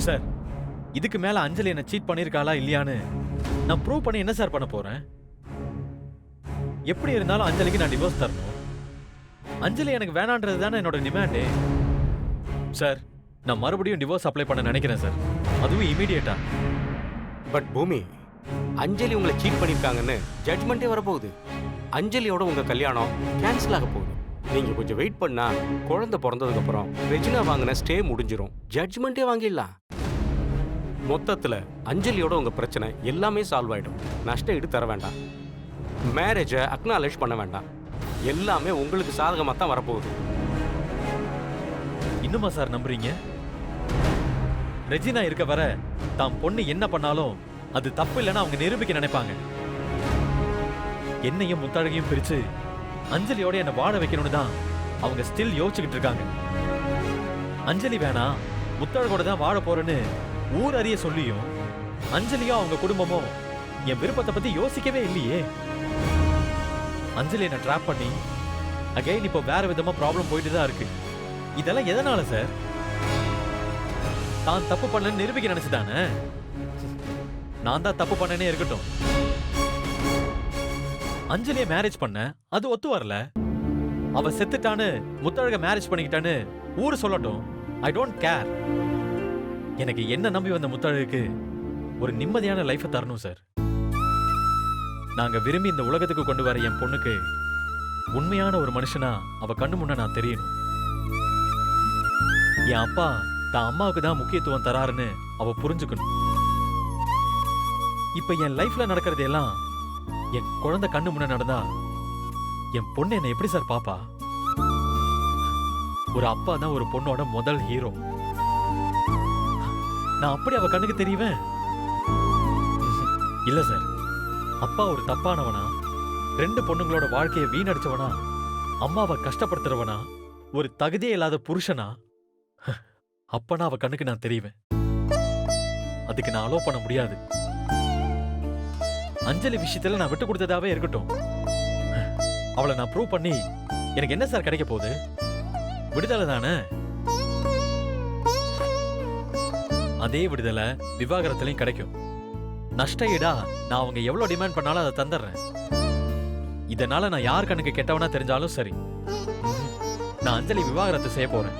Sir, இதுக்கு மேல அஞ்சலி என்ன சீட் பண்ணிருக்காளா இல்லையான்னு நான் ப்ரூவ் பண்ணி என்ன சார் பண்ண போறேன்? எப்படி இருந்தாலும் அஞ்சலிக்கு நான் டிவோர்ஸ் தரணும். அஞ்சலி எனக்கு வேணான்றது தானே என்னோட டிமாண்டே. சார், நான் மறுபடியும் டிவோர்ஸ் அப்ளை பண்ண நினைக்கிறேன் சார், அதுவும் இமீடியட்டா. பட் பூமி, அஞ்சலி உங்களை சீட் பண்ணிருக்காங்கன்னு ஜட்மெண்ட்டே வரப்போகுது. அஞ்சலியோட உங்க கல்யாணம் கேன்சல் ஆக போகுது. நீங்க கொஞ்சம் வெயிட் பண்ணா குழந்தை பிறந்ததுக்கு அப்புறம் ரெஜினா வாங்கின ஸ்டே முடிஞ்சிரும், ஜட்மெண்ட்டே வாங்கிடலாம். மொத்தத்துல அஞ்சலியோட உங்க பிரச்சனை எல்லாமே சால்வ் ஆயிடும். நஷ்ட ஈடு தர வேண்டாம், மேரேஜை அக்னாலேஜ் பண்ண வேண்டாம், எல்லாமே உங்களுக்கு சாதகமாக தான் வரப்போகுது. இன்னுமா சார் நம்புறீங்க? ரெஜினா இருக்க வர தாம் பொண்ணு என்ன பண்ணாலும் அது தப்பு இல்லைன்னு அவங்க நிரூபிக்க நினைப்பாங்க. என்னையும் முத்தழகையும் பிரிச்சு அஞ்சலியோட என்ன வாழ வைக்கணும்னு தான் அவங்க ஸ்டில் யோசிச்சுக்கிட்டு இருக்காங்க. அஞ்சலி வேணா முத்தழகோட தான் வாழ போறேன்னு ஊர் அறிய சொல்லியும் அஞ்சலியோ அவங்க குடும்பமோ என் விருப்பத்தை பத்தி யோசிக்கவே இல்லையே. அஞ்சலி என்ன ட்ராப் பண்ணி அகைன் இப்போ வேற விதமா ப்ராப்ளம் போயிட்டு தான் இருக்கு. இதெல்லாம் எதனால சார்? தான் தப்பு பண்ணலன்னு நிரூபிக்க நினைச்சுதானே? நான் தான் தப்பு பண்ணனே இருக்கட்டும். அஞ்சலியை மேரேஜ் பண்ண அது ஒத்து வரல. அவ செத்துட்டான்னு முத்தழக மேரேஜ் பண்ணிக்கிட்டான்னு ஊரு சொல்லட்டும், ஐ டோன்ட் கேர். எனக்கு என்ன நம்பி வந்த முத்தழகுக்கு ஒரு நிம்மதியான லைஃபை தரணும் சார். நாங்க விரும்பி இந்த உலகத்துக்கு கொண்டு வர என் பொண்ணுக்கு உண்மையான ஒரு மனுஷனா அவ கண்ணு முன்ன நான் தெரியணும். என் அப்பா தான் அம்மாவுக்கு தான் முக்கியத்துவம் தராருன்னு அவ புரிஞ்சுக்கணும். இப்ப என் லைஃப்ல நடக்கிறது எல்லாம் என் குழந்தை கண்ணு முன்ன நடந்தா என் பொண்ணு என்ன எப்படி சார் பாப்பா? ஒரு அப்பா தான் ஒரு பொண்ணோட முதல் ஹீரோ. நான் அப்படி அவ கண்ணுக்கு தெரியவேன்? இல்ல சார், அப்பா ஒரு தப்பானவனா, ரெண்டு பொண்ணுங்களோட வாழ்க்கையை வீணடிச்சவனா, அம்மாவை கஷ்டப்படுத்துறவனா, ஒரு தகுதியே இல்லாத புருஷனா, அப்பனா அவ கண்ணுக்கு நான் தெரிவேன். அதுக்கு நான் அலோ பண்ண முடியாது. அஞ்சலி விஷயத்துல நான் விட்டு கொடுத்ததாவே இருக்கட்டும். அவளை நான் ப்ரூவ் பண்ணி எனக்கு என்ன சார் கிடைக்க போகுது? விடுதலை தானே. அதே விடுதலை விவாகரத்துலயும் கிடைக்கும். நஷ்ட ஈடா நான் அவங்க எவ்வளவு டிமாண்ட் பண்ணாலும் அதை தந்துடுறேன். இதனால நான் யார் கண்ணுக்கு கெட்டவனா தெரிஞ்சாலும் சரி, நான் அஞ்சலி விவாகரத்து செய்ய போறேன்.